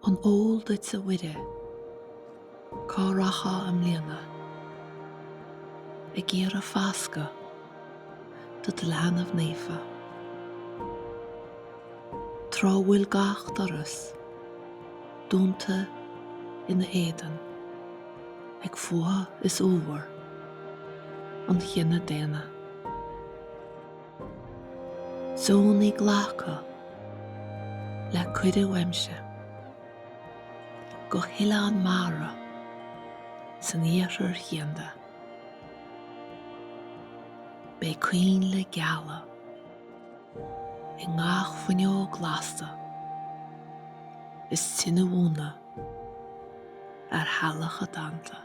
An ól duit sa Mhuire, cá racha am líana, ag géar a phasca do de leanamh néfa. Trá bhfuil gach doras, dúnta ina éidean, ag fuaithe is ullmhar, an chinne déine. Zón í ghlacha le cuireadh weimse, go hiile an Máire san éair chianda. Bé cuin le geala, i ngach fuinneog glasta, is tinne bhúna ar hallach a danta.